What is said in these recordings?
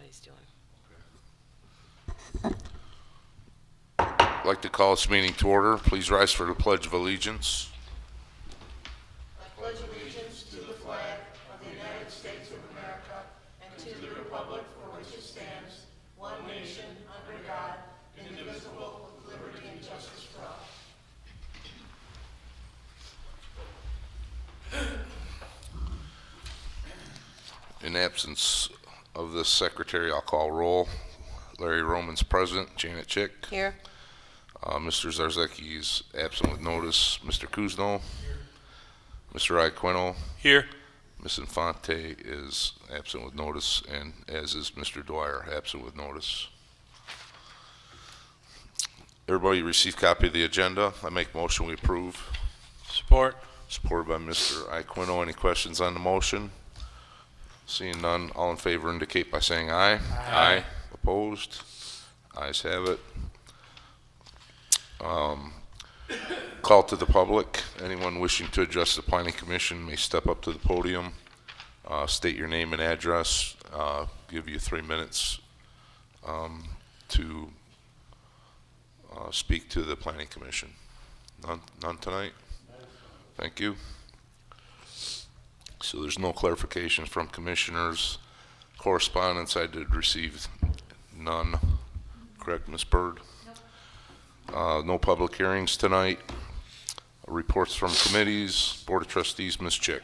he's doing. I'd like to call this meeting to order. Please rise for the Pledge of Allegiance. I pledge allegiance to the flag of the United States of America and to the republic for which it stands, one nation, under God, indivisible, with liberty and justice for all. In absence of the secretary, I'll call roll. Larry Roman's present. Janet Chick. Here. Mr. Zarzecki is absent with notice. Mr. Kuzno. Mr. Iaquino. Here. Ms. Infante is absent with notice, and as is Mr. Dwyer, absent with notice. Everybody received a copy of the agenda. I make motion we approve. Support. Supported by Mr. Iaquino. Any questions on the motion? Seeing none, all in favor indicate by saying aye. Aye. Opposed? Ayes have it. Call to the public. Anyone wishing to address the Planning Commission may step up to the podium, state your name and address, give you 3 minutes to speak to the Planning Commission. None tonight? Thank you. So there's no clarifications from commissioners. Correspondence, I did receive none. Correct, Ms. Bird? No public hearings tonight. Reports from committees. Board of Trustees, Ms. Chick.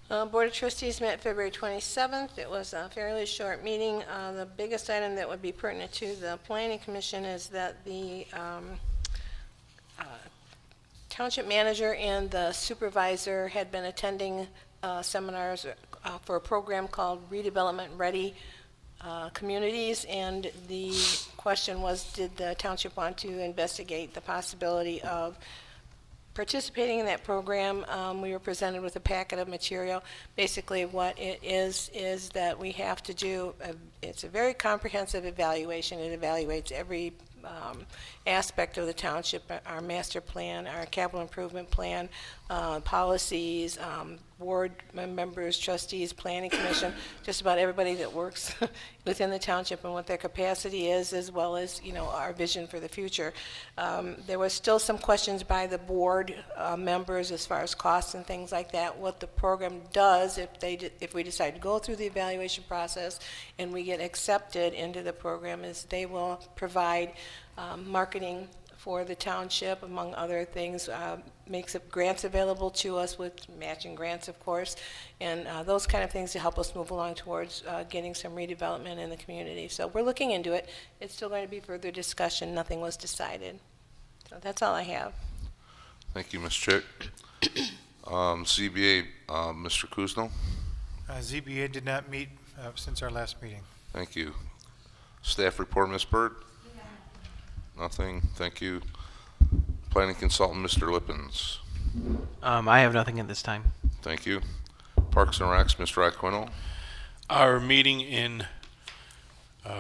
Board of Trustees met February 27th. It was a fairly short meeting. The biggest item that would be pertinent to the Planning Commission is that the township manager and the supervisor had been attending seminars for a program called Redevelopment Ready Communities, and the question was, did the township want to investigate the possibility of participating in that program? We were presented with a packet of material. Basically what it is that we have to do, it's a very comprehensive evaluation. It evaluates every aspect of the township, our master plan, our capital improvement plan, policies, board members, trustees, planning commission, just about everybody that works within the township and what their capacity is, as well as, you know, our vision for the future. There was still some questions by the board members as far as costs and things like that. What the program does, if we decide to go through the evaluation process and we get accepted into the program, is they will provide marketing for the township, among other things, makes grants available to us with matching grants, of course, and those kind of things to help us move along towards getting some redevelopment in the community. So we're looking into it. It's still going to be further discussion. Nothing was decided. So that's all I have. Thank you, Ms. Chick. ZBA, Mr. Kuzno. ZBA did not meet since our last meeting. Thank you. Staff report, Ms. Bird. Nothing. Thank you. Planning consultant, Mr. Lippens. I have nothing at this time. Thank you. Parks and Recs, Mr. Iaquino. Our meeting in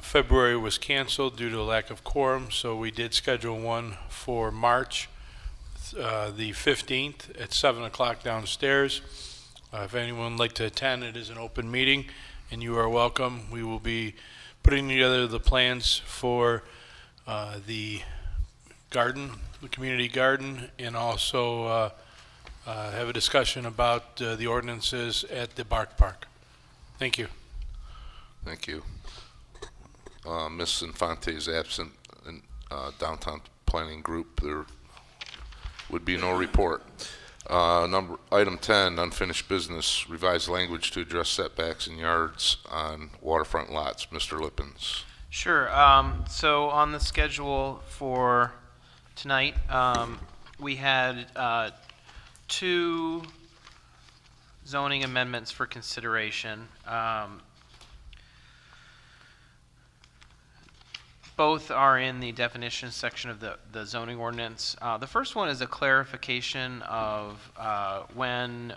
February was canceled due to a lack of quorum, so we did schedule one for March the 15th at 7 o'clock downstairs. If anyone would like to attend, it is an open meeting, and you are welcome. We will be putting together the plans for the garden, the community garden, and also have a discussion about the ordinances at the Bark Park. Thank you. Thank you. Ms. Infante is absent in downtown planning group. There would be no report. Item 10, unfinished business, revised language to address setbacks in yards on waterfront lots. Mr. Lippens. Sure. So on the schedule for tonight, we had 2 zoning amendments for consideration. Both are in the definition section of the zoning ordinance. The first one is a clarification of when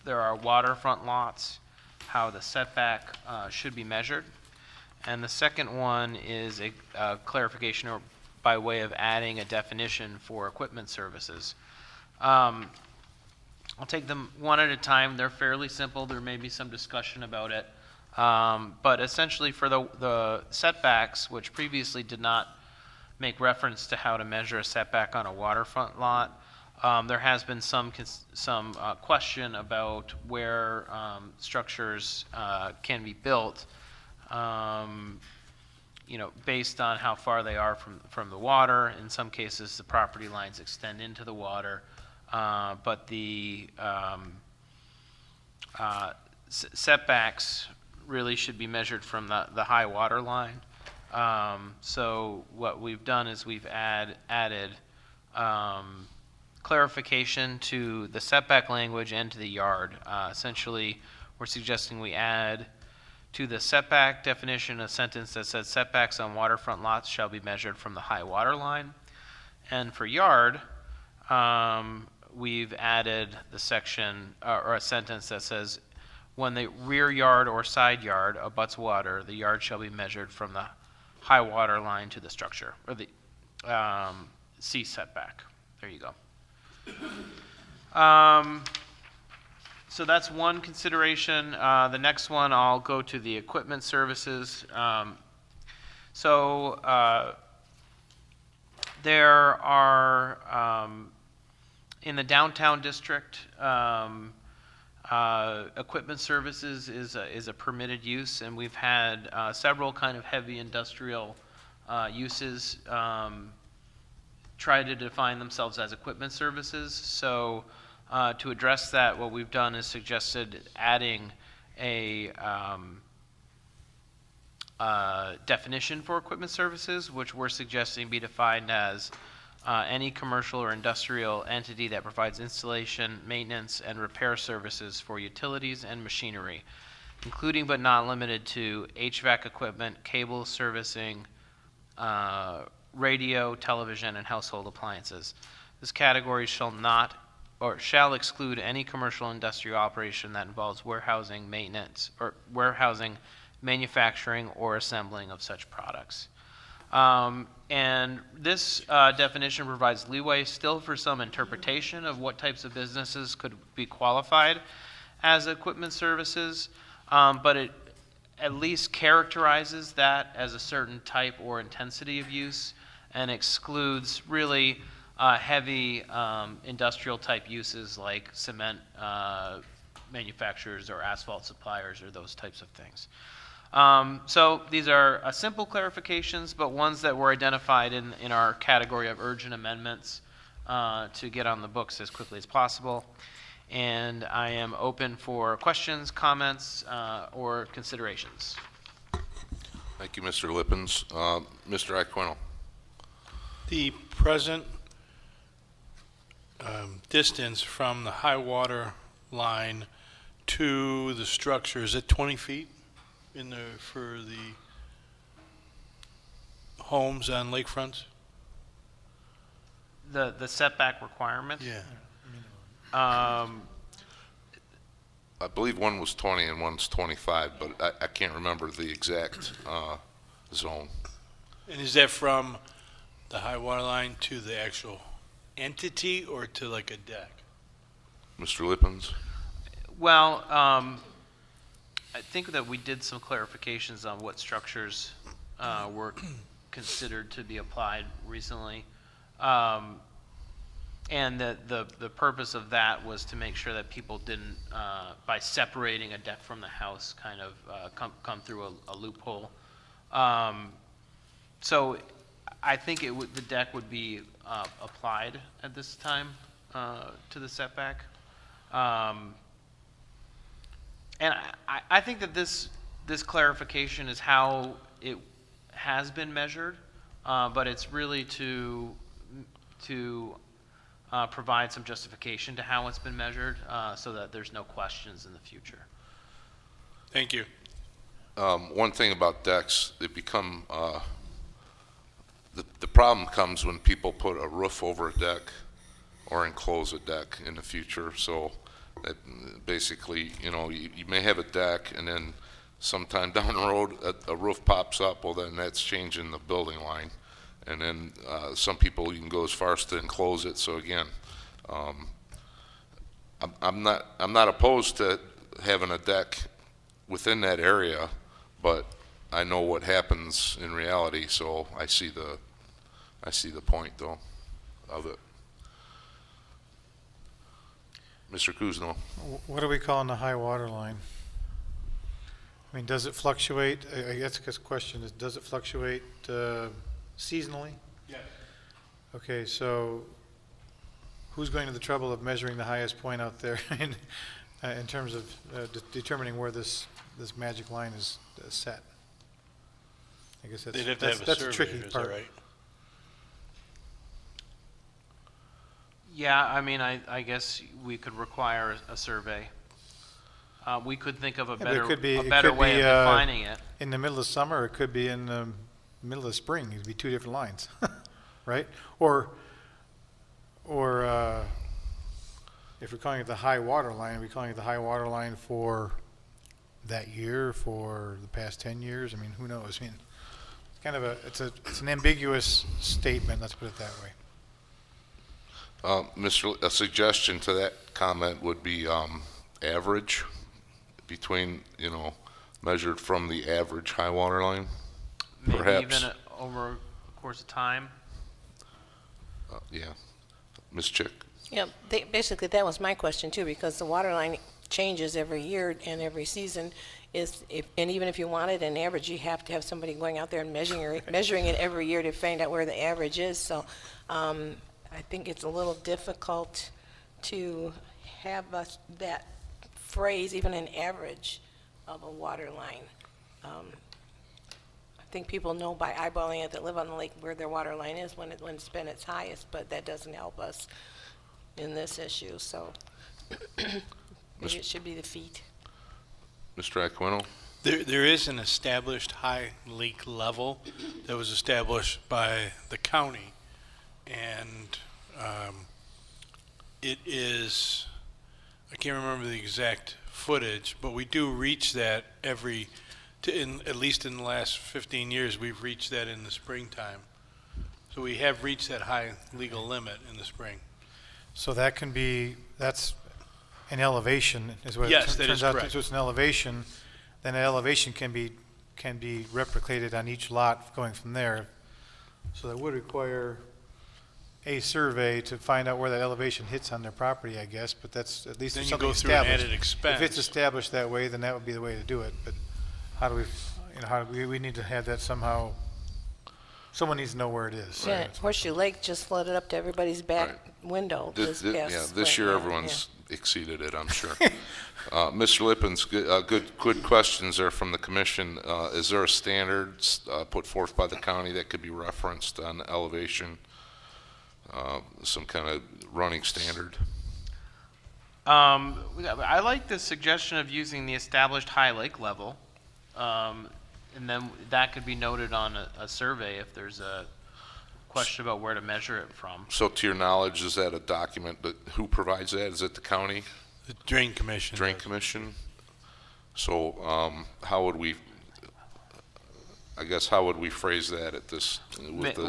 there are waterfront lots, how the setback should be measured. And the second one is a clarification by way of adding a definition for equipment services. I'll take them one at a time. They're fairly simple. There may be some discussion about it. But essentially for the setbacks, which previously did not make reference to how to measure a setback on a waterfront lot, there has been some question about where structures can be built, based on how far they are from the water. In some cases, the property lines extend into the water, but the setbacks really should be measured from the high water line. So what we've done is we've added clarification to the setback language and to the yard. Essentially, we're suggesting we add to the setback definition a sentence that says setbacks on waterfront lots shall be measured from the high water line. And for yard, we've added the section or a sentence that says when the rear yard or side yard abuts water, the yard shall be measured from the high water line to the structure, or the C setback. There you go. So that's one consideration. The next one, I'll go to the equipment services. There are, in the downtown district, equipment services is a permitted use, and we've had several kind of heavy industrial uses try to define themselves as equipment services. So to address that, what we've done is suggested adding a definition for equipment services, which we're suggesting be defined as any commercial or industrial entity that provides installation, maintenance, and repair services for utilities and machinery, including but not limited to HVAC equipment, cable servicing, radio, television, and household appliances. This category shall exclude any commercial industrial operation that involves warehousing, maintenance, or warehousing, manufacturing, or assembling of such products. And this definition provides leeway still for some interpretation of what types of businesses could be qualified as equipment services, but it at least characterizes that as a certain type or intensity of use and excludes really heavy industrial type uses like cement manufacturers or asphalt suppliers or those types of things. So these are simple clarifications, but ones that were identified in our category of urgent amendments to get on the books as quickly as possible. And I am open for questions, comments, or considerations. Thank you, Mr. Lippens. Mr. Iaquino. The present distance from the high water line to the structure, is it 20 feet for the homes on lakefronts? The setback requirements? Yeah. I believe one was 20 and one's 25, but I can't remember the exact zone. And is that from the high water line to the actual entity or to like a deck? Mr. Lippens? Well, I think that we did some clarifications on what structures were considered to be applied recently. And the purpose of that was to make sure that people didn't, by separating a deck from the house, kind of come through a loophole. So I think the deck would be applied at this time to the setback. And I think that this clarification is how it has been measured, but it's really to provide some justification to how it's been measured, so that there's no questions in the future. Thank you. One thing about decks, they become, the problem comes when people put a roof over a deck or enclose a deck in the future. So that basically, you may have a deck and then sometime down the road a roof pops up. Well, then that's changing the building line. And then some people, you can go as far as to enclose it. So again, I'm not opposed to having a deck within that area, but I know what happens in reality, so I see the point though of it. Mr. Kuzno. What are we calling the high water line? I mean, does it fluctuate? I guess the question is, does it fluctuate seasonally? Yes. Okay, so who's going to the trouble of measuring the highest point out there in terms of determining where this magic line is set? I guess They'd have to that's have a the survey, tricky is that part. right? Yeah, I mean, I guess we could require a survey. We could think of a but it could be- a it better could way be, of defining it. In the middle of summer, it could be in the middle of spring. It'd be two different lines, right? Or if we're calling it the high water line, are we calling it the high water line for that year, for the past 10 years? I mean, who knows? I mean, it's kind of it's an ambiguous statement. Let's put it that way. A suggestion to that comment would be average between, measured from the average high water line. Maybe Perhaps. even over a course of time. Yeah. Ms. Chick? Yeah, basically, that was my question too, because the water line changes every year and every season. And even if you wanted an average, you have to have somebody going out there and measuring it every year to find out where the average is. So I think it's a little difficult to have that phrase, even an average of a water line. I think people know by eyeballing it that live on the lake where their water line is when it's been its highest, but that doesn't help us in this issue. So maybe it should be the feet. Mr. Aquino? There is an established high lake level that was established by the county, and it is, I can't remember the exact footage, but we do reach that at least in the last 15 years, we've reached that in the springtime. So we have reached that high legal limit in the spring. So that's an elevation, is what Yes, it that turns is out. correct. So it's an elevation, then the elevation can be replicated on each lot going from there. So that would require a survey to find out where that elevation hits on their property, I guess, but that's at least Then there's you something go through an established. added expense. If it's established that way, then that would be the way to do it, but how do we need to have that somehow, someone needs to know where it is. Yeah, Horseshoe Lake just flooded up to everybody's back Right. window this past Yeah, this spring. year Yeah, everyone's exceeded it, I'm sure. Mr. Lippens, good questions there from the commission. Is there a standard put forth by the county that could be referenced on elevation? Some kind of running standard? I like the suggestion of using the established high lake level. And then that could be noted on a survey if there's a question about where to measure it from. So to your knowledge, is that a document, who provides that? Is it the county The Drain Commission. Drain does. Commission? So how would we phrase that at this?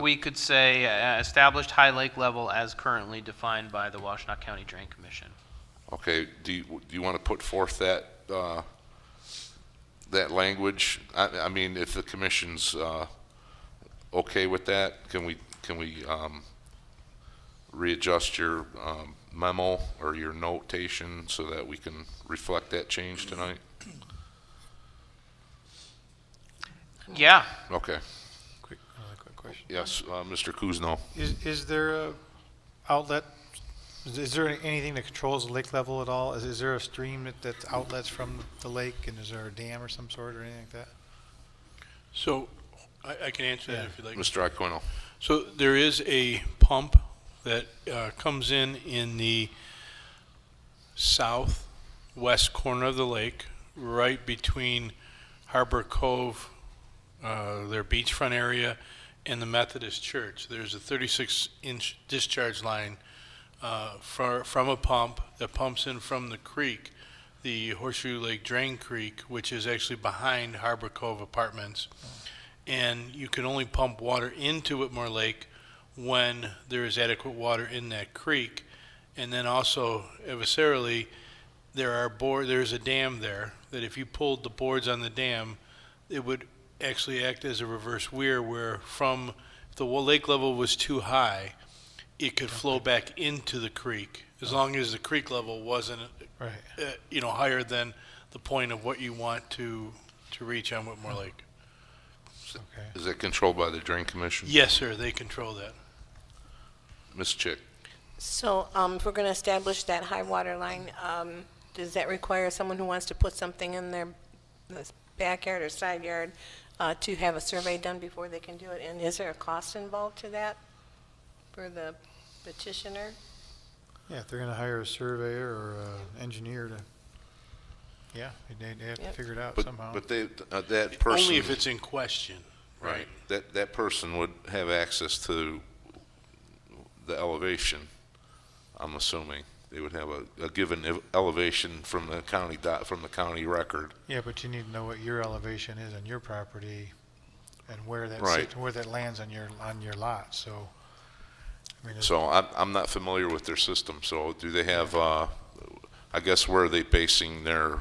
We could say established high lake level as currently defined by the Washtenaw County Drain Commission. Okay, do you want to put forth that that language? I mean, if the commission's okay with that, can we readjust your memo or your notation so that we can reflect that change tonight? Yeah. Okay. Another quick question. Yes, Mr. Kuzno. Is there a outlet, is there anything that controls the lake level at all? Is there a stream that outlets from the lake, and is there a dam or some sort or anything like that? So I can answer that Yeah. if you like. Mr. Aquino. So there is a pump that comes in the southwest corner of the lake, right between Harbor Cove, their beachfront area, and the Methodist Church. There's a 36-inch discharge line from a pump that pumps in from the creek, the Horseshoe Lake Drain Creek, which is actually behind Harbor Cove Apartments. And you can only pump water into Whitmore Lake when there is adequate water in that creek. And then also, adversarially, there's a dam there that if you pulled the boards on the dam, it would actually act as a reverse weir where from, if the lake level was too high, it could flow back into the creek as long as the creek level wasn't, Right. higher than the point of what you want to reach on Whitmore Lake. Okay. Is that controlled by the Drain Commission? Yes, sir, they control that. Ms. Chick? So if we're going to establish that high water line, does that require someone who wants to put something in their backyard or side yard to have a survey done before they can do it? And is there a cost involved to that for the petitioner? Yeah, if they're gonna hire a surveyor or a engineer to, yeah, they have to Yep. figure it out But, somehow. but they, that person. Only if it's in question. Right, that person would have access to the elevation, I'm assuming. They would have a given elevation from the county record. Yeah, but you need to know what your elevation is on your property and where that Right. where that lands on your lot, so. I mean, So I'm not familiar with their system, so do they have, I guess, where are they basing their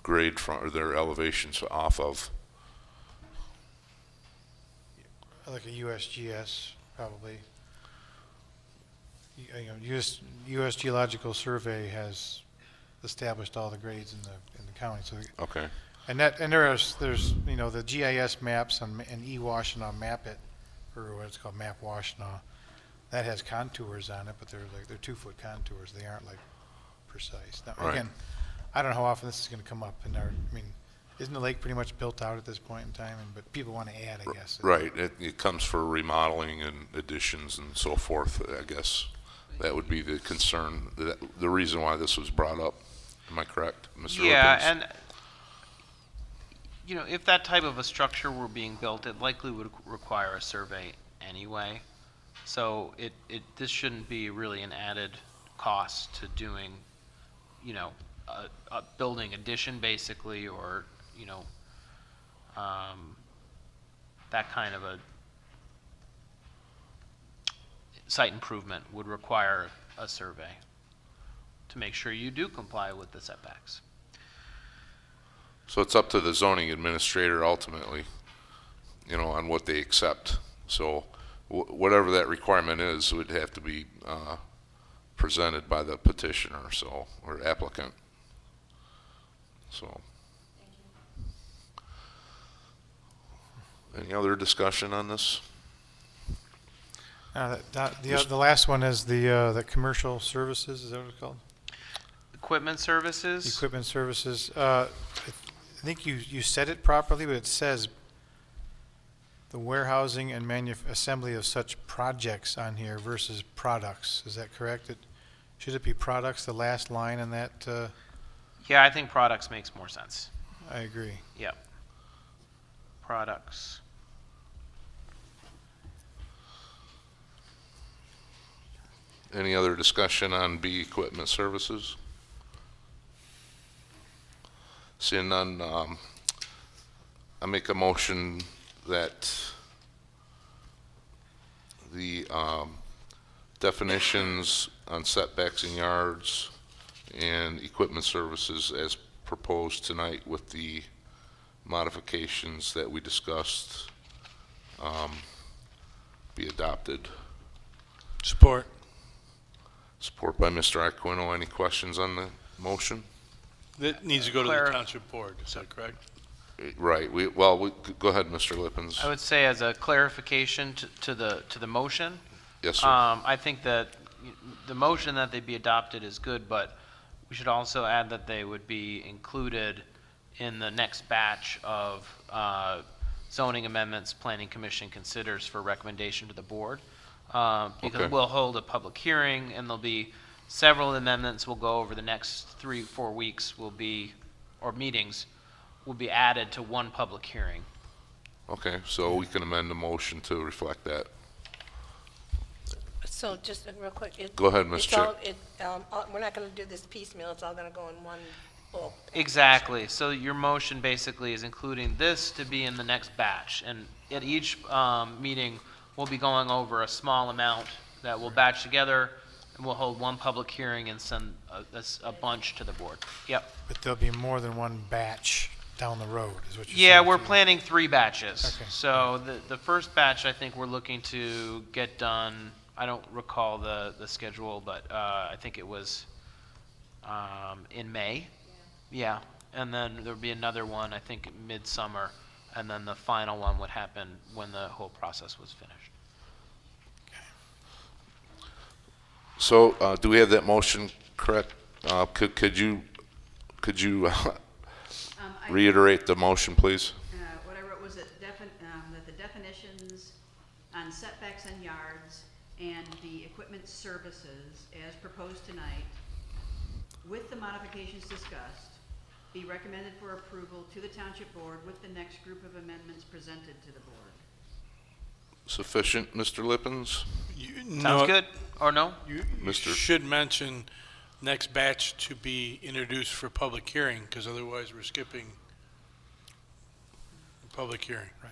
grade from, or their elevations off of? like a USGS, probably. US Geological Survey has established all the grades in the county, so. Okay, And there's the GIS maps and eWashington Map It, or what it's called, Map Washington. That has contours on it, but they're 2-foot contours. They aren't like precise. Now, Right. again, I don't know how often this is going to come up in our. I mean, isn't the lake pretty much built out at this point in time? But people want to add, I guess. right, it comes for remodeling and additions and so forth, I guess. That would be the concern, the reason why this was brought up. Am I correct, Mr. Yeah, Lippens? and if that type of a structure were being built, it likely would require a survey anyway. So this shouldn't be really an added cost to doing, a building addition basically, or, that kind of a site improvement would require a survey to make sure you do comply with the setbacks. So it's up to the zoning administrator ultimately, on what they accept. So whatever that requirement is would have to be presented by the petitioner, or applicant. So. Any other discussion on this? The last one is the commercial services. Is that what it's called? Equipment services? Equipment services. I think you said it properly, but it says the warehousing and assembly of such projects on here versus products. Is that correct? Should it be products, the last line in that? Yeah, I think products makes more sense. I agree. Yep. Products. Any other discussion on B, equipment services? Seeing none, I make a motion that the definitions on setbacks in yards and equipment services as proposed tonight with the modifications that we discussed be adopted. Support. Support by Mr. Aquino. Any questions on the motion? That needs to go to Claire- the township board, is that correct? Right. Go ahead, Mr. Lippens. I would say as a clarification to the motion, Yes, sir. I think that the motion that they be adopted is good, but we should also add that they would be included in the next batch of zoning amendments Planning Commission considers for recommendation to the board. Because Okay. we'll hold a public hearing, and there'll be several amendments will go over the next 3-4 weeks meetings will be added to one public hearing. Okay, so we can amend the motion to reflect that. So just real quick. Go ahead, Ms. it's Chick. we're not going to do this piecemeal. It's all going to go in one bulk. Exactly. So your motion basically is including this to be in the next batch. And at each meeting, we'll be going over a small amount that we'll batch together And we'll hold one public hearing and send a bunch to the board. Yep. But there'll be more than one batch down the road, is what you're saying? Yeah, we're too. planning 3 batches. Okay. So the first batch, I think we're looking to get done, I don't recall the schedule, but I think it was in May. Yeah, and then there'll be another one, I think midsummer, and then the final one would happen when the whole process was finished. So, do we have that motion correct? Could you reiterate the motion, please? What I wrote was that that the definitions on setbacks and yards and the equipment services as proposed tonight, with the modifications discussed, be recommended for approval to the Township Board with the next group of amendments presented to the board. Sufficient, Mr. Lippens? Sounds good, or no? You Mr. should mention next batch to be introduced for public hearing, because otherwise we're skipping the public hearing. Right.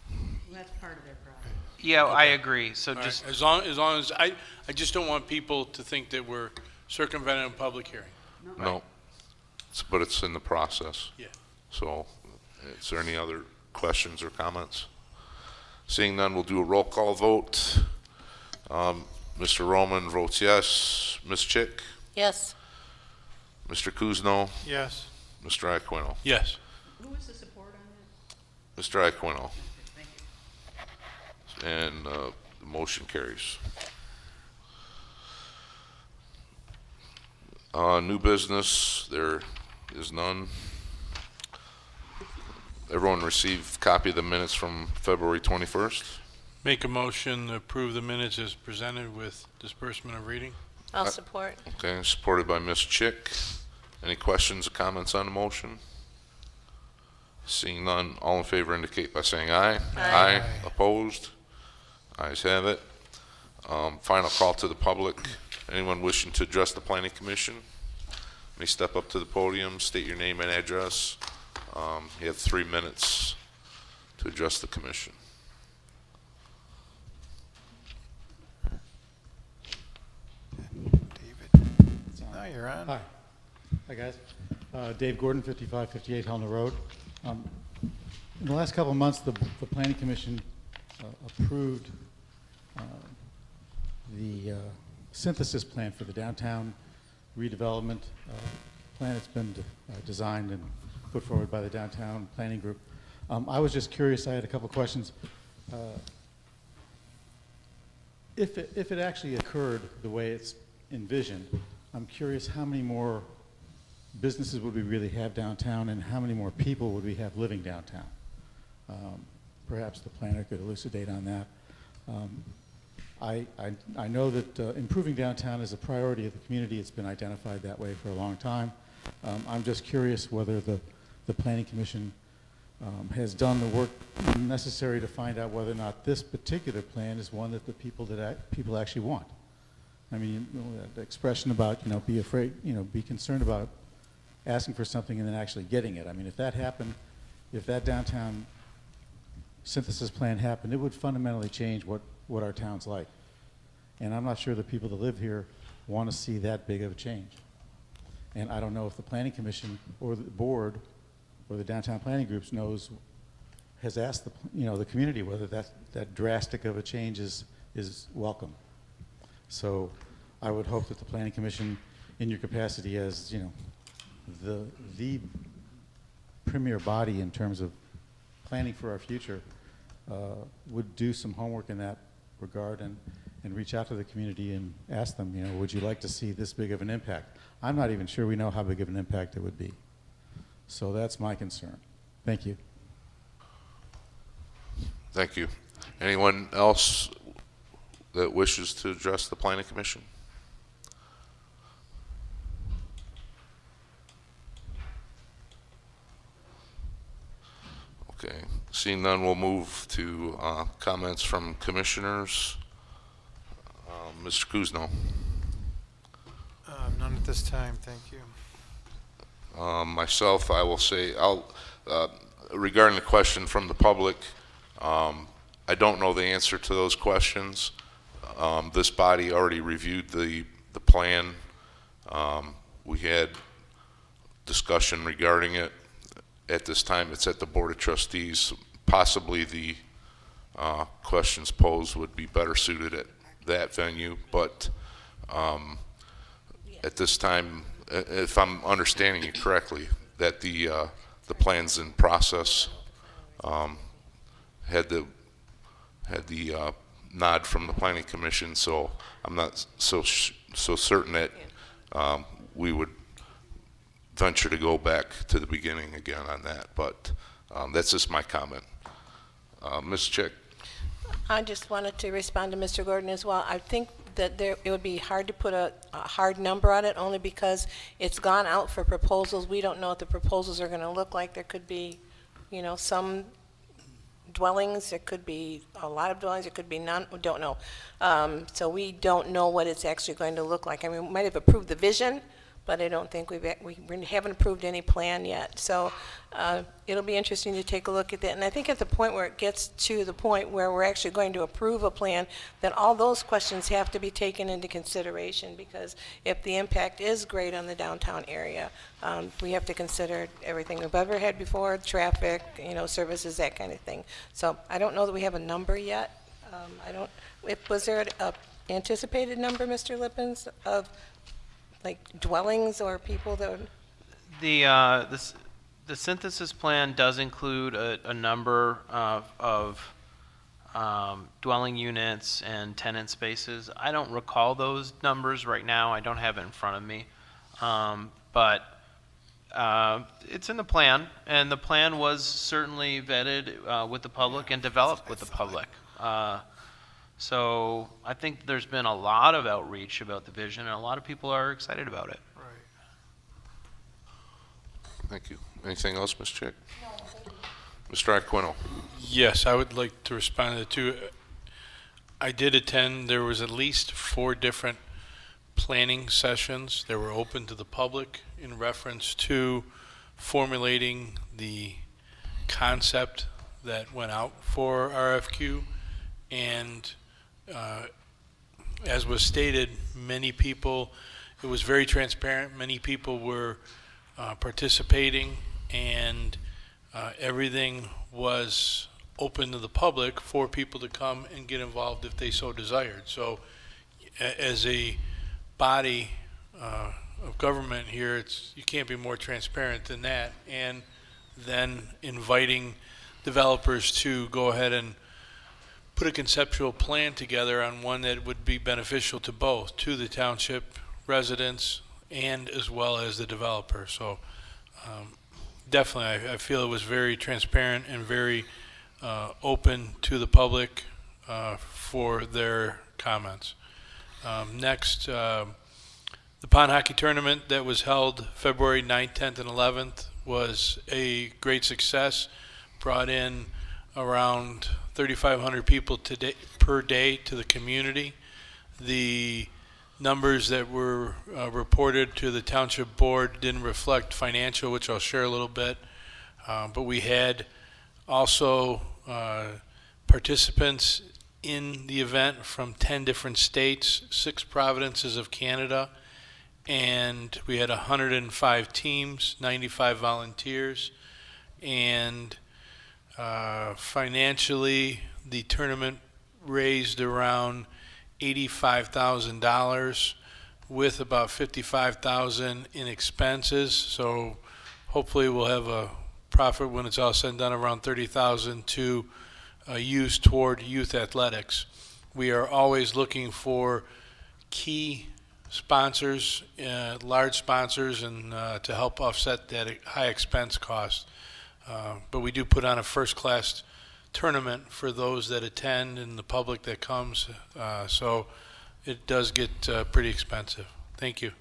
Well, that's part of their process. Yeah, I agree, so All right, just, as long as, I just don't want people to think that we're circumventing a public hearing. No. But it's in the process. Yeah. So, is there any other questions or comments? Seeing none, we'll do a roll call vote. Mr. Roman votes yes. Ms. Chick? Yes. Mr. Kuzno? Yes. Mr. Iaquino? Yes. Who was the support on that? Mr. Iaquino. Thank you. And the motion carries. New business, there is none. Everyone received a copy of the minutes from February 21st. Make a motion to approve the minutes as presented with disbursement of reading. I'll support. Okay, supported by Ms. Chick. Any questions or comments on the motion? Seeing none, all in favor indicate by saying aye. Aye. Opposed? Ayes have it. Final call to the public. Anyone wishing to address the planning commission may step up to the podium, state your name and address. You have 3 minutes to address the commission. David, now you're on. Hi. Hi, guys. Dave Gordon, 5558 Helena Road. In the last couple of months, the Planning Commission approved the synthesis plan for the downtown redevelopment plan. It's been designed and put forward by the Downtown Planning Group. I was just curious, I had a couple questions. If it actually occurred the way it's envisioned, I'm curious how many more businesses would we really have downtown and how many more people would we have living downtown? Perhaps the planner could elucidate on that. I know that improving downtown is a priority of the community. It's been identified that way for a long time. I'm just curious whether the Planning Commission has done the work necessary to find out whether or not this particular plan is one that the people actually want. I mean, the expression about, be afraid, be concerned about asking for something and then actually getting it. I mean, if that happened, if that downtown synthesis plan happened, it would fundamentally change what our town's like. And I'm not sure the people that live here want to see that big of a change. And I don't know if the Planning Commission or the board or the downtown planning groups has asked the community whether that drastic of a change is welcome. So I would hope that the Planning Commission, in your capacity as the premier body in terms of planning for our future, would do some homework in that regard and reach out to the community and ask them, would you like to see this big of an impact? I'm not even sure we know how big of an impact it would be. So that's my concern. Thank you. Thank you. Anyone else that wishes to address the Planning Commission? Okay. Seeing none, we'll move to comments from commissioners. Mr. Kuzno. None at this time, thank you. Myself, I will say, regarding the question from the public, I don't know the answer to those questions. This body already reviewed the plan. We had discussion regarding it. At this time, it's at the Board of Trustees. Possibly the questions posed would be better suited at that venue, but at this time, if I'm understanding you correctly, that the plan's in process, had the nod from the Planning Commission, so I'm not so certain that we would venture to go back to the beginning again on that, but that's just my comment. Ms. Chick? I just wanted to respond to Mr. Gordon as well. I think that it would be hard to put a hard number on it, only because it's gone out for proposals. We don't know what the proposals are going to look like. There could be, some dwellings, there could be a lot of dwellings, there could be none, we don't know. So we don't know what it's actually going to look like. I mean, we might have approved the vision, but I don't think we haven't approved any plan yet. So it'll be interesting to take a look at that. And I think at the point where it gets to the point where we're actually going to approve a plan, then all those questions have to be taken into consideration, because if the impact is great on the downtown area, we have to consider everything we've ever had before, traffic, services, that kind of thing. So I don't know that we have a number yet. Was there an anticipated number, Mr. Lippens, of like dwellings or people that would... The synthesis plan does include a number of dwelling units and tenant spaces. I don't recall those numbers right now. I don't have it in front of me. But it's in the plan, and the plan was certainly vetted with the public and developed with the public. So I think there's been a lot of outreach about the vision, and a lot of people are excited about it. Thank you. Anything else, Ms. Chick? No, thank you. Mr. Aquino? Yes, I would like to respond to the two. I did attend. There was at least 4 different planning sessions that were open to the public in reference to formulating the concept that went out for RFQ. And as was stated, many people, it was very transparent. Many people were participating, and everything was open to the public for people to come and get involved if they so desired. So as a body of government here, you can't be more transparent than that, and then inviting developers to go ahead and put a conceptual plan together on one that would be beneficial to both, to the township residents and as well as the developer. So definitely I feel it was very transparent and very open to the public for their comments. Next, the pond hockey tournament that was held February 9th, 10th, and 11th was a great success. Brought in around 3,500 people per day to the community. The numbers that were reported to the township board didn't reflect financial, which I'll share a little bit. But we had also participants in the event from 10 different states, 6 provinces of Canada, and we had 105 teams, 95 volunteers, and financially, the tournament raised around $85,000 with about $55,000 in expenses. So hopefully we'll have a profit when it's all said and done, around $30,000 to use toward youth athletics. We are always looking for key sponsors, large sponsors, and to help offset that high expense cost. But we do put on a first-class tournament for those that attend and the public that comes, so it does get pretty expensive. Thank you.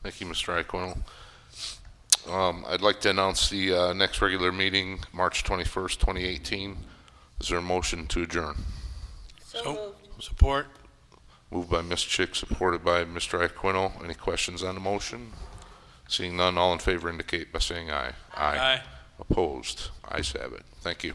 Thank you, Mr. Aquino. I'd like to announce the next regular meeting, March 21st, 2018. Is there a motion to adjourn? So support. Moved by Ms. Chick, supported by Mr. Aquino. Any questions on the motion? Seeing none, all in favor indicate by saying aye. Aye. Opposed? Ayes have it. Thank you.